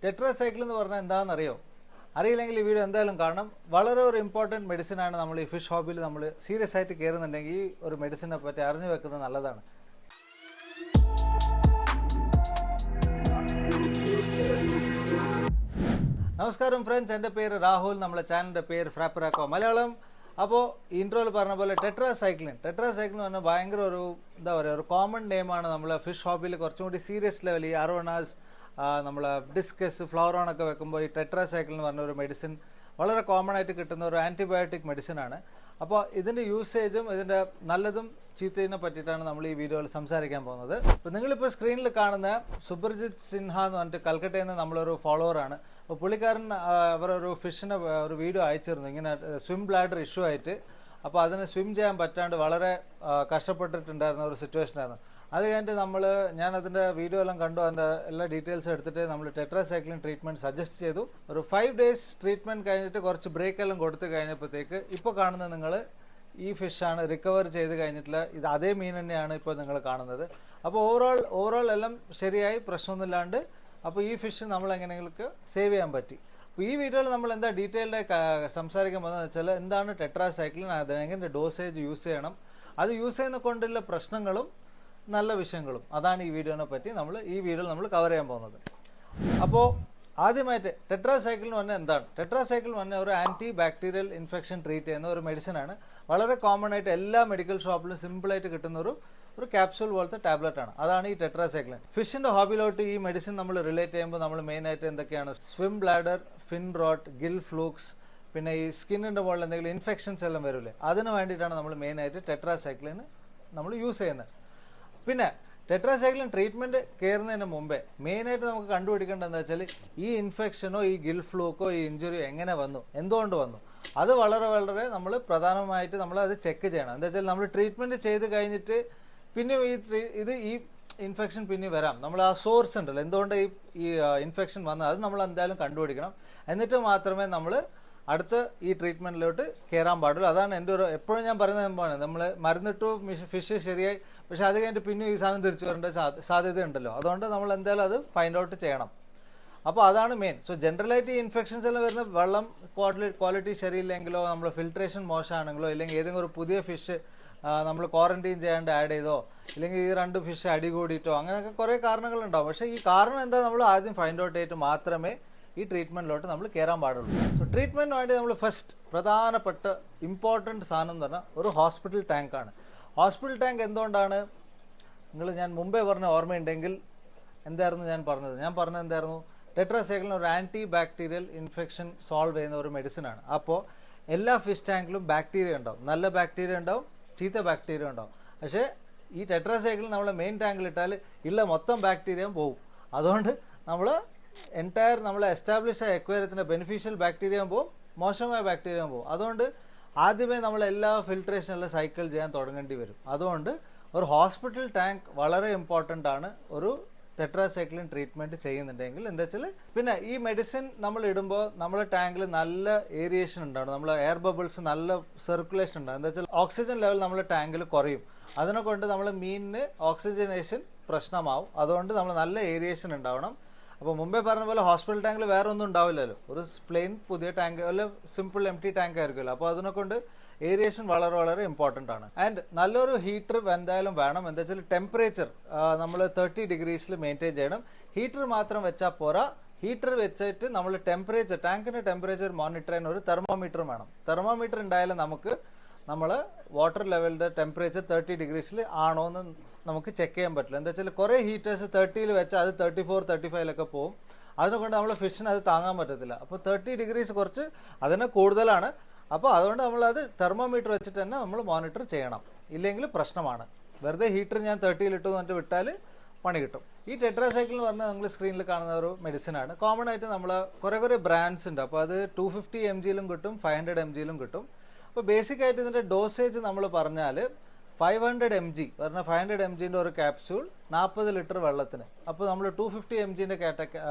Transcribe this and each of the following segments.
Tetracycline എന്ന് പറഞ്ഞാൽ എന്താണെന്നറിയോ? അറിയില്ലെങ്കിൽ ഈ വീഡിയോ എന്തായാലും കാണണം. വളരെ ഒരു ഇമ്പോർട്ടൻറ്റ് മെഡിസിനാണ്. നമ്മൾ ഈ ഫിഷ് ഹോബിയിൽ നമ്മൾ സീരിയസ് ആയിട്ട് കയറുന്നുണ്ടെങ്കിൽ ഈ ഒരു മെഡിസിനെ പറ്റി അറിഞ്ഞു വെക്കുന്നത് നല്ലതാണ്. നമസ്കാരം ഫ്രണ്ട്സ്, എൻ്റെ പേര് രാഹുൽ. നമ്മളെ ചാനലിൻ്റെ പേര് ഫ്രാപ്പറാക്കോ മലയാളം. അപ്പോൾ ഇൻട്രോയിൽ പറഞ്ഞ പോലെ ടെട്രാസൈക്ലിൻ പറഞ്ഞാൽ ഭയങ്കര ഒരു എന്താ പറയുക, ഒരു കോമൺ നെയിമാണ്. നമ്മൾ ഫിഷ് ഹോബിയിൽ കുറച്ചും കൂടി സീരിയസ് ലെവൽ ഈ അറോണാസ്, നമ്മൾ ഡിസ്കസ്, ഫ്ലവറോണൊക്കെ വെക്കുമ്പോൾ ഈ ടെട്രാസൈക്ലിൻ എന്ന് പറഞ്ഞ ഒരു മെഡിസിൻ വളരെ കോമൺ ആയിട്ട് കിട്ടുന്ന ഒരു ആൻറ്റിബയോട്ടിക് മെഡിസിനാണ്. അപ്പോൾ ഇതിൻ്റെ യൂസേജും ഇതിൻ്റെ നല്ലതും ചീത്തതിനെ പറ്റിയിട്ടാണ് നമ്മൾ ഈ വീഡിയോയിൽ സംസാരിക്കാൻ പോകുന്നത്. അപ്പോൾ നിങ്ങളിപ്പോൾ സ്ക്രീനിൽ കാണുന്ന സുബ്രജിത് സിൻഹ എന്ന് പറഞ്ഞിട്ട് കൽക്കട്ടയിൽ നിന്ന് നമ്മളൊരു ഫോളോവറാണ്. അപ്പോൾ പുള്ളിക്കാരൻ അവരൊരു ഫിഷിനെ ഒരു വീഡിയോ അയച്ചിരുന്നു, ഇങ്ങനെ സ്വിം ബ്ലാഡർ ഇഷ്യൂ ആയിട്ട്. അപ്പോൾ അതിന് സ്വിം ചെയ്യാൻ പറ്റാണ്ട് വളരെ കഷ്ടപ്പെട്ടിട്ടുണ്ടായിരുന്ന ഒരു സിറ്റുവേഷനായിരുന്നു. അത് കഴിഞ്ഞിട്ട് ഞാൻ അതിൻ്റെ വീഡിയോ എല്ലാം കണ്ടു, അതിൻ്റെ എല്ലാ ഡീറ്റെയിൽസും എടുത്തിട്ട് നമ്മൾ ടെട്രാസൈക്ലിൻ ട്രീറ്റ്മെൻറ്റ് സജസ്റ്റ് ചെയ്തു. ഒരു 5 days ട്രീറ്റ്മെൻറ്റ് കഴിഞ്ഞിട്ട് കുറച്ച് ബ്രേക്ക് എല്ലാം കൊടുത്തു കഴിഞ്ഞപ്പോഴത്തേക്ക് ഇപ്പോൾ കാണുന്നത് നിങ്ങൾ ഈ ഫിഷാണ് റിക്കവർ ചെയ്ത് കഴിഞ്ഞിട്ടുള്ള. ഇത് അതേ മീൻ തന്നെയാണ് ഇപ്പോൾ നിങ്ങൾ കാണുന്നത്. അപ്പോൾ ഓവറോൾ എല്ലാം ശരിയായി, പ്രശ്നമൊന്നുമില്ലാണ്ട്. അപ്പോൾ ഈ ഫിഷ് നമ്മൾ എങ്ങനെയെങ്കിലും സേവ് ചെയ്യാൻ പറ്റി. അപ്പോൾ ഈ വീഡിയോയിൽ നമ്മൾ എന്താ ഡീറ്റെയിൽഡായി സംസാരിക്കാൻ പോകുന്നത് വെച്ചാൽ എന്താണ് ടെട്രാസൈക്ലിൻ, അതെങ്ങനെ ഡോസേജ് യൂസ് ചെയ്യണം, അത് യൂസ് ചെയ്യുന്ന കൊണ്ടുള്ള പ്രശ്നങ്ങളും നല്ല വിഷയങ്ങളും, അതാണ് ഈ വീഡിയോനെ പറ്റി ഈ വീഡിയോയിൽ നമ്മൾ കവർ ചെയ്യാൻ പോകുന്നത്. അപ്പോൾ ആദ്യമായിട്ട് ടെട്രാസൈക്ലിൻ പറഞ്ഞാൽ എന്താണ്? ടെട്രാസൈക്ലിൻ പറഞ്ഞാൽ ഒരു ആൻറ്റി ബാക്ടീരിയൽ ഇൻഫെക്ഷൻ ട്രീറ്റ് ചെയ്യുന്ന ഒരു മെഡിസിനാണ്. വളരെ കോമൺ ആയിട്ട് എല്ലാ മെഡിക്കൽ ഷോപ്പിലും സിമ്പിളായിട്ട് കിട്ടുന്ന ഒരു ക്യാപ്സൂൾ പോലത്തെ ടാബ്ലറ്റ് ആണ്. അതാണ് ഈ ടെട്രാസൈക്ലിൻ. ഫിഷിന്റെ ഹോബിയിലോട്ട് ഈ മെഡിസിൻ നമ്മൾ റിലേറ്റ് ചെയ്യുമ്പോൾ നമ്മൾ മെയിനായിട്ട് എന്തൊക്കെയാണ്, swim bladder, fin rot, gill flukes, പിന്നെ ഈ സ്കിന്നിന്റെ മുകളിൽ എന്തെങ്കിലും ഇൻഫെക്ഷൻസ് എല്ലാം വരില്ലേ, അതിന് വേണ്ടിയിട്ടാണ് നമ്മൾ മെയിനായിട്ട് ടെട്രാസൈക്ലിൻ നമ്മൾ യൂസ് ചെയ്യുന്നത്. പിന്നെ ടെട്രാസൈക്ലിൻ ട്രീറ്റ്മെന്റ് കയറുന്നതിന് മുമ്പേ മെയിനായിട്ട് നമുക്ക് കണ്ടുപിടിക്കേണ്ടതെന്ന് വെച്ചാൽ ഈ ഇൻഫെക്ഷനോ ഈ ഗിൽ ഫ്ലൂക്കോ ഈ ഇഞ്ചുറിയോ എങ്ങനെ വന്നു, എന്തുകൊണ്ട് വന്നു, അത് വളരെ നമ്മൾ പ്രധാനമായിട്ട് നമ്മൾ അത് ചെക്ക് ചെയ്യണം. എന്താ വെച്ചാൽ നമ്മൾ ട്രീറ്റ്മെന്റ് ചെയ്ത് കഴിഞ്ഞിട്ട് പിന്നെ ഈ ഇൻഫെക്ഷൻ പിന്നെ വരാം. നമ്മൾ ആ സോഴ്സ് ഉണ്ടല്ലോ, എന്തുകൊണ്ട് ഈ ഇൻഫെക്ഷൻ വന്നത്, അത് നമ്മൾ എന്തായാലും കണ്ടുപിടിക്കണം. എന്നിട്ട് മാത്രമേ നമ്മൾ അടുത്ത ഈ ട്രീറ്റ്മെന്റിലോട്ട് കയറാൻ പാടുള്ളൂ. അതാണ് എൻ്റെ എപ്പോഴും ഞാൻ പറയുന്നത് എന്താണ്, നമ്മൾ മരുന്നിട്ടു ഫിഷ് ശരിയായി, പക്ഷെ അത് കഴിഞ്ഞിട്ട് പിന്നെ ഈ സാധനം തിരിച്ചു വരേണ്ട സാധ്യത ഉണ്ടല്ലോ. അതുകൊണ്ട് നമ്മൾ എന്തായാലും അത് ഫൈൻഡ് ഔട്ട് ചെയ്യണം. അപ്പോൾ അതാണ് മെയിൻ. സോ ജനറലായിട്ട് ഈ ഇൻഫെക്ഷൻസ് എല്ലാം വരുന്ന വെള്ളം ക്വാളിറ്റി ശരിയില്ലെങ്കിലോ, നമ്മൾ ഫിൽട്രേഷൻ മോശമാണെങ്കിലോ, ഇല്ലെങ്കിൽ ഏതെങ്കിലും ഒരു പുതിയ ഫിഷ് നമ്മൾ ക്വാറന്റൈൻ ചെയ്യാണ്ട് ആഡ് ചെയ്തോ, ഇല്ലെങ്കിൽ ഈ 2 ഫിഷ് അടികൂടിയിട്ടോ, അങ്ങനെയൊക്കെ കുറേ കാരണങ്ങളുണ്ടാവും. പക്ഷേ ഈ കാരണം എന്താ നമ്മൾ ആദ്യം ഫൈൻഡ് ഔട്ട് ചെയ്തിട്ട് മാത്രമേ ഈ ട്രീറ്റ്മെന്റിലോട്ട് നമ്മൾ കയറാൻ പാടുള്ളൂ. സോ ട്രീറ്റ്മെന്റിന് വേണ്ടി നമ്മൾ ഫസ്റ്റ് പ്രധാനപ്പെട്ട ഇമ്പോർട്ടൻറ്റ് സാധനം എന്ന് പറഞ്ഞാൽ ഒരു ഹോസ്പിറ്റൽ ടാങ്കാണ്. ഹോസ്പിറ്റൽ ടാങ്ക് എന്തുകൊണ്ടാണ്, ഞാൻ മുമ്പേ പറഞ്ഞ ഓർമ്മയുണ്ടെങ്കിൽ എന്തായിരുന്നു ഞാൻ പറഞ്ഞത് എന്തായിരുന്നു, ടെട്രാസൈക്ലിൻ ഒരു ആൻറ്റി ബാക്ടീരിയൽ ഇൻഫെക്ഷൻ സോൾവ് ചെയ്യുന്ന ഒരു മെഡിസിനാണ്. അപ്പോൾ എല്ലാ ഫിഷ് ടാങ്കിലും ബാക്ടീരിയ ഉണ്ടാവും, നല്ല ബാക്ടീരിയ ഉണ്ടാവും, ചീത്ത ബാക്ടീരിയ ഉണ്ടാവും. പക്ഷേ ഈ ടെട്രാസൈക്ലിൻ നമ്മളെ മെയിൻ ടാങ്കിൽ ഇട്ടാൽ മൊത്തം ബാക്ടീരിയയും പോകും. അതുകൊണ്ട് നമ്മൾ നമ്മൾ എസ്റ്റാബ്ലിഷ് ആയ എക്വേറിയത്തിൻ്റെ ബെനിഫിഷ്യൽ ബാക്ടീരിയ പോവും, മോശമായ ബാക്ടീരിയ പോവും. അതുകൊണ്ട് ആദ്യമേ നമ്മൾ എല്ലാ ഫിൽട്രേഷനെല്ലാം സൈക്കിൾ ചെയ്യാൻ തുടങ്ങേണ്ടി വരും. അതുകൊണ്ട് ഒരു ഹോസ്പിറ്റൽ ടാങ്ക് വളരെ ഇമ്പോർട്ടൻ്റ് ആണ് ഒരു ടെട്രാസൈക്ലിൻ ട്രീറ്റ്മെന്റ് ചെയ്യുന്നുണ്ടെങ്കിൽ. എന്താ വെച്ചാൽ പിന്നെ ഈ മെഡിസിൻ നമ്മൾ ഇടുമ്പോൾ നമ്മുടെ ടാങ്കിൽ നല്ല ഏരിയേഷൻ ഉണ്ടാവും, നമ്മൾ എയർ ബബിൾസ് നല്ല സർക്കുലേഷൻ ഉണ്ടാവും. എന്താ വെച്ചാൽ ഓക്സിജൻ ലെവൽ നമ്മുടെ ടാങ്കിൽ കുറയും. അതിനെ കൊണ്ട് നമ്മൾ മീനിന് ഓക്സിജനേഷൻ പ്രശ്നമാവും. അതുകൊണ്ട് നമ്മൾ നല്ല ഏരിയേഷൻ ഉണ്ടാവണം. അപ്പോൾ മുമ്പേ പറഞ്ഞ പോലെ ഹോസ്പിറ്റൽ ടാങ്കിൽ വേറെ ഒന്നും ഉണ്ടാവില്ലല്ലോ, ഒരു പ്ലെയിൻ പുതിയ ടാങ്ക് അല്ല, സിമ്പിൾ എംപ്റ്റി ടാങ്ക് ആയിരിക്കുമല്ലോ. അപ്പോൾ അതിനെ കൊണ്ട് ഏരിയേഷൻ വളരെ ഇമ്പോർട്ടൻ്റ് ആണ്. ആൻഡ് നല്ലൊരു ഹീറ്റർ എന്തായാലും വേണം. എന്താ വെച്ചാൽ ടെമ്പറേച്ചർ നമ്മൾ 30 degrees മെയിൻറ്റെയിൻ ചെയ്യണം. ഹീറ്റർ മാത്രം വെച്ചാൽ പോരാ, ഹീറ്റർ വെച്ചിട്ട് നമ്മൾ ടെമ്പറേച്ചർ, ടാങ്കിന്റെ ടെമ്പറേച്ചർ മോണിറ്റർ ചെയ്യാൻ ഒരു തെർമോമീറ്റർ വേണം. തെർമോമീറ്റർ ഉണ്ടായാലും നമുക്ക് വാട്ടർ ലെവലിന്റെ ടെമ്പറേച്ചർ 30 degrees ആണോ എന്ന് നമുക്ക് ചെക്ക് ചെയ്യാൻ പറ്റില്ല. എന്താ വെച്ചാൽ കുറേ ഹീറ്റേഴ്സ് 30 വെച്ചാൽ അത് 34, 35 പോകും. അതിനെക്കൊണ്ട് നമ്മൾ ഫിഷിന് അത് താങ്ങാൻ പറ്റത്തില്ല. അപ്പോൾ 30 degrees കുറച്ച് അതിന് കൂടുതലാണ്. അപ്പോൾ അതുകൊണ്ട് നമ്മളത് തെർമോമീറ്റർ വെച്ചിട്ട് തന്നെ നമ്മൾ മോണിറ്റർ ചെയ്യണം, ഇല്ലെങ്കിൽ പ്രശ്നമാണ്. വെറുതെ ഹീറ്റർ ഞാൻ 30 ഇട്ടു എന്നിട്ട് വിട്ടാൽ പണി കിട്ടും. ഈ ടെട്രാസൈക്ലിൻ എന്ന് പറഞ്ഞാൽ നിങ്ങൾ സ്ക്രീനിൽ കാണുന്ന ഒരു മെഡിസിനാണ്. കോമൺ ആയിട്ട് നമ്മൾ കുറേ ബ്രാൻഡ്സ് ഉണ്ട്. അപ്പോൾ അത് 250 mg കിട്ടും, 500 mg കിട്ടും. അപ്പോൾ ബേസിക് ആയിട്ട് ഇതിൻ്റെ ഡോസേജ് നമ്മൾ പറഞ്ഞാൽ 500 mg പറഞ്ഞാൽ 500 mg ഒരു ക്യാപ്സ്യൂൾ 40 ലിറ്റർ വെള്ളത്തിന്. അപ്പോൾ നമ്മൾ 250 mg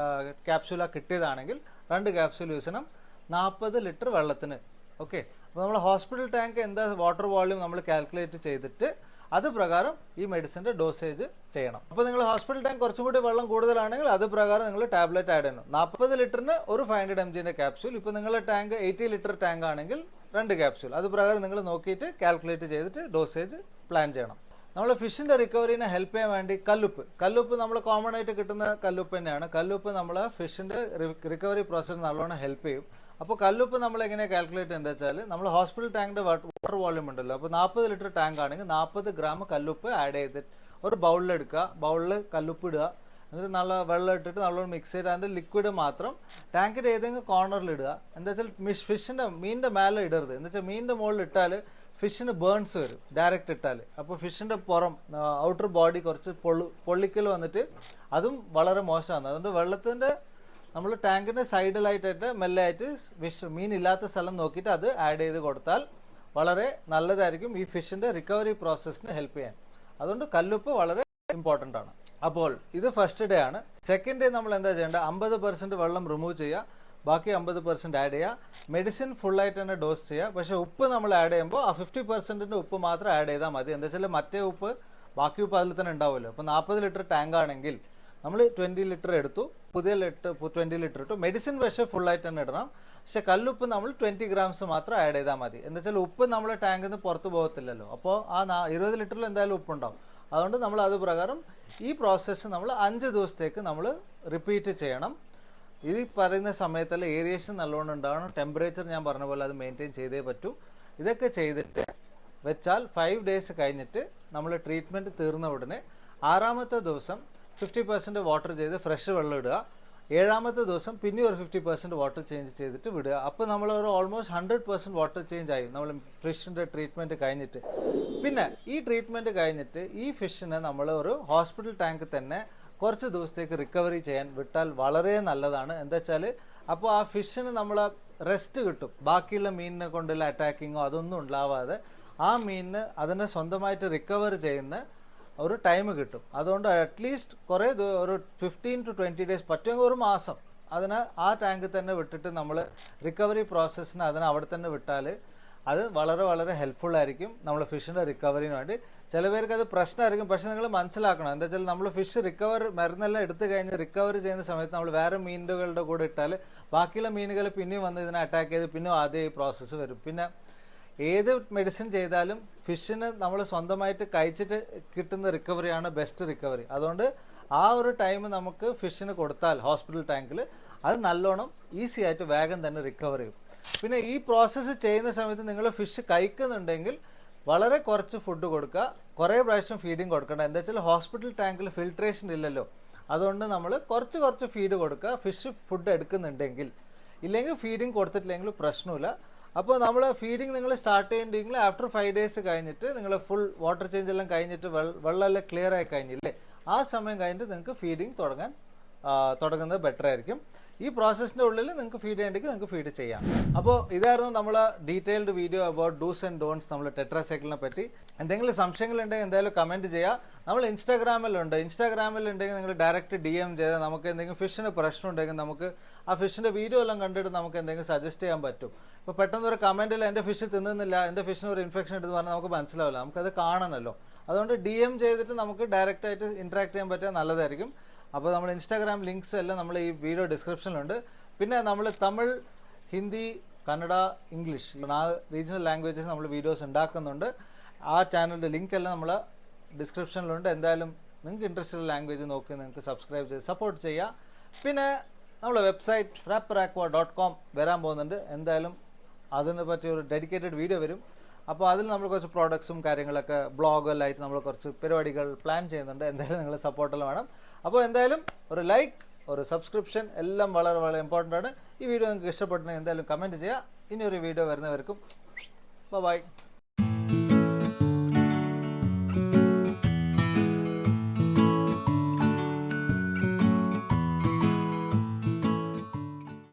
ക്യാപ്സ്യൂളാണ് കിട്ടിയതാണെങ്കിൽ 2 ക്യാപ്സ്യൂൾ യൂസ് ചെയ്യണം 40 ലിറ്റർ വെള്ളത്തിന്. ഓക്കെ, അപ്പോൾ നമ്മൾ ഹോസ്പിറ്റൽ ടാങ്ക് എന്താ വാട്ടർ വോള്യൂം നമ്മൾ കാൽക്കുലേറ്റ് ചെയ്തിട്ട് അത് പ്രകാരം ഈ മെഡിസിൻ്റെ ഡോസേജ് ചെയ്യണം. അപ്പോൾ നിങ്ങൾ ഹോസ്പിറ്റൽ ടാങ്ക് കുറച്ചും കൂടി വെള്ളം കൂടുതലാണെങ്കിൽ അത് പ്രകാരം നിങ്ങൾ ടാബ്ലറ്റ് ആഡ് ചെയ്യണം. 40 ലിറ്ററിന് ഒരു 500 mg ക്യാപ്സ്യൂൾ. ഇപ്പോൾ നിങ്ങളുടെ ടാങ്ക് 80 ലിറ്റർ ടാങ്ക് ആണെങ്കിൽ 2 ക്യാപ്സ്യൂൾ. അത് പ്രകാരം നിങ്ങൾ നോക്കിയിട്ട് കാൽക്കുലേറ്റ് ചെയ്തിട്ട് ഡോസേജ് പ്ലാൻ ചെയ്യണം. നമ്മൾ ഫിഷിൻ്റെ റിക്കവറിനെ ഹെൽപ്പ് ചെയ്യാൻ വേണ്ടി കല്ലുപ്പ് നമ്മൾ കോമൺ ആയിട്ട് കിട്ടുന്ന കല്ലുപ്പ് തന്നെയാണ്. കല്ലുപ്പ് നമ്മൾ ഫിഷിൻ്റെ റിക്കവറി പ്രോസസ്സ് നല്ലോണം ഹെൽപ്പ് ചെയ്യും. അപ്പോൾ കല്ലുപ്പ് നമ്മൾ എങ്ങനെയാണ് കാൽക്കുലേറ്റ് ചെയ്യുന്നത് വെച്ചാൽ, നമ്മൾ ഹോസ്പിറ്റൽ ടാങ്കിൻ്റെ വാട്ടർ വോള്യൂം ഉണ്ടല്ലോ, അപ്പോൾ 40 ലിറ്റർ ടാങ്ക് ആണെങ്കിൽ 40 ഗ്രാം കല്ലുപ്പ് ആഡ് ചെയ്തിട്ട് ഒരു ബൗളിലെടുക്കുക. ബൗളിൽ കല്ലുപ്പ് ഇടുക, എന്നിട്ട് നല്ല വെള്ളം ഇട്ടിട്ട് നല്ലോണം മിക്സ് ചെയ്ത് അതിൻ്റെ ലിക്വിഡ് മാത്രം ടാങ്കിൻ്റെ ഏതെങ്കിലും കോർണറിൽ ഇടുക. എന്താ വെച്ചാൽ മീനിൻ്റെ മേലെ ഇടരുത്. എന്താ വെച്ചാൽ മീനിൻ്റെ മുകളിൽ ഇട്ടാൽ ഫിഷിന് ബേൺസ് വരും ഡയറക്റ്റ് ഇട്ടാൽ. അപ്പോൾ ഫിഷിൻ്റെ പുറം ഔട്ടർ ബോഡി കുറച്ച് പൊള്ളിക്കൽ വന്നിട്ട് അതും വളരെ മോശമാണ്. അതുകൊണ്ട് വെള്ളത്തിൻ്റെ നമ്മൾ ടാങ്കിൻ്റെ സൈഡിലായിട്ടായിട്ട് മെല്ലായിട്ട് മീൻ ഇല്ലാത്ത സ്ഥലം നോക്കിയിട്ട് അത് ആഡ് ചെയ്ത് കൊടുത്താൽ വളരെ നല്ലതായിരിക്കും ഈ ഫിഷിൻ്റെ റിക്കവറി പ്രോസസ്സിന് ഹെൽപ്പ് ചെയ്യാൻ. അതുകൊണ്ട് കല്ലുപ്പ് വളരെ ഇമ്പോർട്ടൻ്റ് ആണ്. അപ്പോൾ ഇത് ഫസ്റ്റ് ഡേ ആണ്. സെക്കൻഡ് ഡേ നമ്മൾ എന്താ ചെയ്യേണ്ടത്, 50% വെള്ളം റിമൂവ് ചെയ്യുക, ബാക്കി 50% ആഡ് ചെയ്യുക. മെഡിസിൻ ഫുള്ളായിട്ട് തന്നെ ഡോസ് ചെയ്യുക. പക്ഷേ ഉപ്പ് നമ്മൾ ആഡ് ചെയ്യുമ്പോൾ ആ 50% ഉപ്പ് മാത്രം ആഡ് ചെയ്താൽ മതി. എന്താ വെച്ചാൽ മറ്റേ ഉപ്പ് ബാക്കി ഉപ്പ് അതിൽ തന്നെ ഉണ്ടാവുമല്ലോ. അപ്പോൾ 40 ലിറ്റർ ടാങ്ക് ആണെങ്കിൽ നമ്മൾ 20 ലിറ്റർ എടുത്തു, പുതിയ 20 ലിറ്റർ ഇട്ടു. മെഡിസിൻ പക്ഷേ ഫുള്ളായിട്ട് തന്നെ ഇടണം. പക്ഷെ കല്ലുപ്പ് നമ്മൾ 20 ഗ്രാംസ് മാത്രം ആഡ് ചെയ്താൽ മതി. എന്താ വെച്ചാൽ ഉപ്പ് നമ്മൾ ടാങ്കിൽ നിന്ന് പുറത്ത് പോകത്തില്ലല്ലോ. അപ്പോൾ ആ 20 ലിറ്ററിൽ എന്തായാലും ഉപ്പുണ്ടാവും. അതുകൊണ്ട് നമ്മൾ അത് പ്രകാരം ഈ പ്രോസസ്സ് നമ്മൾ 5 ദിവസത്തേക്ക് നമ്മൾ റിപ്പീറ്റ് ചെയ്യണം. ഇത് പറയുന്ന സമയത്തുള്ള ഏരിയേഷൻ നല്ലോണം ഉണ്ടാവണം. ടെമ്പറേച്ചർ ഞാൻ പറഞ്ഞ പോലെ അത് മെയിൻറ്റെയിൻ ചെയ്തേ പറ്റൂ. ഇതൊക്കെ ചെയ്തിട്ട് വെച്ചാൽ 5 ഡേയ്സ് കഴിഞ്ഞിട്ട് നമ്മൾ ട്രീറ്റ്മെൻറ്റ് തീർന്ന ഉടനെ 6ാമത്തെ ദിവസം 50% വാട്ടർ ചെയ്ത് ഫ്രഷ് വെള്ളം ഇടുക. 7ാമത്തെ ദിവസം പിന്നെ ഒരു 50% വാട്ടർ ചേഞ്ച് ചെയ്തിട്ട് വിടുക. അപ്പോൾ നമ്മൾ ഒരു ഓൾമോസ്റ്റ് 100% വാട്ടർ ചേഞ്ച് ആയി നമ്മൾ ഫിഷിൻ്റെ ട്രീറ്റ്മെൻറ്റ് കഴിഞ്ഞിട്ട്. പിന്നെ ഈ ട്രീറ്റ്മെൻറ്റ് കഴിഞ്ഞിട്ട് ഈ ഫിഷിനെ നമ്മൾ ഒരു ഹോസ്പിറ്റൽ ടാങ്ക് തന്നെ കുറച്ച് ദിവസത്തേക്ക് റിക്കവറി ചെയ്യാൻ വിട്ടാൽ വളരെ നല്ലതാണ്. എന്താ വെച്ചാൽ അപ്പോൾ ആ ഫിഷിന് നമ്മൾ റെസ്റ്റ് കിട്ടും. ബാക്കിയുള്ള മീനിനെ കൊണ്ടുള്ള അറ്റാക്കിങ്ങോ അതൊന്നും ഉണ്ടാവാതെ ആ മീനിന് അതിനെ സ്വന്തമായിട്ട് റിക്കവർ ചെയ്യുന്ന ഒരു ടൈം കിട്ടും. അതുകൊണ്ട് അറ്റ്ലീസ്റ്റ് കുറേ ഒരു 15 to 20 ഡേയ്സ് പറ്റുമെങ്കിൽ ഒരു മാസം അതിനെ ആ ടാങ്കിൽ തന്നെ വിട്ടിട്ട് നമ്മൾ റിക്കവറി പ്രോസസ്സിന് അതിനെ അവിടെ തന്നെ വിട്ടാൽ അത് വളരെ വളരെ ഹെൽപ്ഫുൾ ആയിരിക്കും നമ്മൾ ഫിഷിൻ്റെ റിക്കവറിന് വേണ്ടി. ചില പേർക്ക് അത് പ്രശ്നമായിരിക്കും. പക്ഷെ നിങ്ങൾ മനസ്സിലാക്കണം, എന്താ വെച്ചാൽ നമ്മൾ ഫിഷ് മരുന്നെല്ലാം എടുത്തു കഴിഞ്ഞ് റിക്കവർ ചെയ്യുന്ന സമയത്ത് നമ്മൾ വേറെ മീനുകളുടെ കൂടെ ഇട്ടാൽ ബാക്കിയുള്ള മീനുകൾ പിന്നെയും വന്ന് ഇതിനെ അറ്റാക്ക് ചെയ്ത് പിന്നെ ആദ്യം ഈ പ്രോസസ്സ് വരും. പിന്നെ ഏത് മെഡിസിൻ ചെയ്താലും ഫിഷിന് നമ്മൾ സ്വന്തമായിട്ട് കഴിച്ചിട്ട് കിട്ടുന്ന റിക്കവറിയാണ് ബെസ്റ്റ് റിക്കവറി. അതുകൊണ്ട് ആ ഒരു ടൈം നമുക്ക് ഫിഷിന് കൊടുത്താൽ ഹോസ്പിറ്റൽ ടാങ്കിൽ അത് നല്ലോണം ഈസി ആയിട്ട് വേഗം തന്നെ റിക്കവർ ചെയ്യും. പിന്നെ ഈ പ്രോസസ്സ് ചെയ്യുന്ന സമയത്ത് നിങ്ങൾ ഫിഷ് കഴിക്കുന്നുണ്ടെങ്കിൽ വളരെ കുറച്ച് ഫുഡ് കൊടുക്കുക, കുറേ പ്രാവശ്യം ഫീഡിങ് കൊടുക്കണം. എന്താ വെച്ചാൽ ഹോസ്പിറ്റൽ ടാങ്കിൽ ഫിൽട്രേഷൻ ഇല്ലല്ലോ. അതുകൊണ്ട് നമ്മൾ കുറച്ച് ഫീഡ് കൊടുക്കുക ഫിഷ് ഫുഡ് എടുക്കുന്നുണ്ടെങ്കിൽ. ഇല്ലെങ്കിൽ ഫീഡിങ് കൊടുത്തിട്ടില്ലെങ്കിൽ പ്രശ്നമില്ല. അപ്പോൾ നമ്മൾ ഫീഡിങ് നിങ്ങൾ സ്റ്റാർട്ട് ചെയ്യേണ്ടെങ്കിൽ ആഫ്റ്റർ 5 ഡേയ്സ് കഴിഞ്ഞിട്ട് നിങ്ങൾ ഫുൾ വാട്ടർ ചേഞ്ച് എല്ലാം കഴിഞ്ഞിട്ട് വെള്ളമെല്ലാം ക്ലിയർ ആയി കഴിഞ്ഞില്ലേ, ആ സമയം കഴിഞ്ഞിട്ട് നിങ്ങൾക്ക് ഫീഡിങ് തുടങ്ങുന്നത് ബെറ്റർ ആയിരിക്കും. ഈ പ്രോസസ്സിൻ്റെ ഉള്ളിൽ നിങ്ങൾക്ക് ഫീഡ് ചെയ്യണമെങ്കിൽ നിങ്ങൾക്ക് ഫീഡ് ചെയ്യാം. അപ്പോൾ ഇതായിരുന്നു നമ്മൾ detailed video about dos and don'ts നമ്മൾ ടെട്രാസൈക്കിളിനെ പറ്റി. എന്തെങ്കിലും സംശയങ്ങളുണ്ടെങ്കിൽ എന്തായാലും കമൻറ്റ് ചെയ്യുക. നമ്മൾ ഇൻസ്റ്റാഗ്രാമിലുണ്ടെങ്കിൽ നിങ്ങൾ ഡയറക്റ്റ് DM ചെയ്താൽ നമുക്ക് എന്തെങ്കിലും ഫിഷിന് പ്രശ്നം ഉണ്ടെങ്കിൽ നമുക്ക് ആ ഫിഷിൻ്റെ വീഡിയോ എല്ലാം കണ്ടിട്ട് നമുക്ക് എന്തെങ്കിലും സജസ്റ്റ് ചെയ്യാൻ പറ്റും. ഇപ്പോൾ പെട്ടെന്ന് ഒരു കമൻറ്റിൽ എൻ്റെ ഫിഷ് തിന്നുന്നില്ല, എൻ്റെ ഫിഷിന് ഒരു ഇൻഫെക്ഷൻ എടുത്ത് പറഞ്ഞാൽ നമുക്ക് മനസ്സിലാവില്ല, നമുക്കത് കാണണമല്ലോ. അതുകൊണ്ട് DM ചെയ്തിട്ട് നമുക്ക് ഡയറക്റ്റായിട്ട് ഇൻട്രാക്ട് ചെയ്യാൻ പറ്റിയാൽ നല്ലതായിരിക്കും. അപ്പോൾ നമ്മൾ ഇൻസ്റ്റാഗ്രാം ലിങ്ക്സ് എല്ലാം നമ്മൾ ഈ വീഡിയോ ഡിസ്ക്രിപ്ഷനിലുണ്ട്. പിന്നെ നമ്മൾ Tamil, Hindi, Kannada, English 4 regional languages നമ്മൾ വീഡിയോസ് ഉണ്ടാക്കുന്നുണ്ട്. ആ ചാനലിൻ്റെ ലിങ്ക് എല്ലാം നമ്മൾ ഡിസ്ക്രിപ്ഷനിലുണ്ട്. എന്തായാലും നിങ്ങൾക്ക് ഇൻട്രസ്റ്റ് ഉള്ള ലാംഗ്വേജ് നോക്കി നിങ്ങൾക്ക് സബ്സ്ക്രൈബ് ചെയ്ത് സപ്പോർട്ട് ചെയ്യുക. പിന്നെ നമ്മളെ വെബ്സൈറ്റ് frapperakua.com വരാൻ പോകുന്നുണ്ട്. എന്തായാലും അതിനെ പറ്റി ഒരു ഡെഡിക്കേറ്റഡ് വീഡിയോ വരും. അപ്പോൾ അതിൽ നമ്മൾ കുറച്ച് പ്രോഡക്ട്സും കാര്യങ്ങളൊക്കെ ബ്ലോഗെല്ലായിട്ട് നമ്മൾ കുറച്ച് പരിപാടികൾ പ്ലാൻ ചെയ്യുന്നുണ്ട്. എന്തായാലും നിങ്ങൾ സപ്പോർട്ടെല്ലാം വേണം. അപ്പോൾ എന്തായാലും ഒരു ലൈക്ക്, ഒരു സബ്സ്ക്രിപ്ഷൻ എല്ലാം വളരെ വളരെ ഇമ്പോർട്ടൻ്റ് ആണ്. ഈ വീഡിയോ നിങ്ങൾക്ക് ഇഷ്ടപ്പെട്ടിട്ടുണ്ടെങ്കിൽ എന്തായാലും കമൻറ്റ് ചെയ്യുക. ഇനി ഒരു വീഡിയോ വരുന്നവർക്കും ബൈ.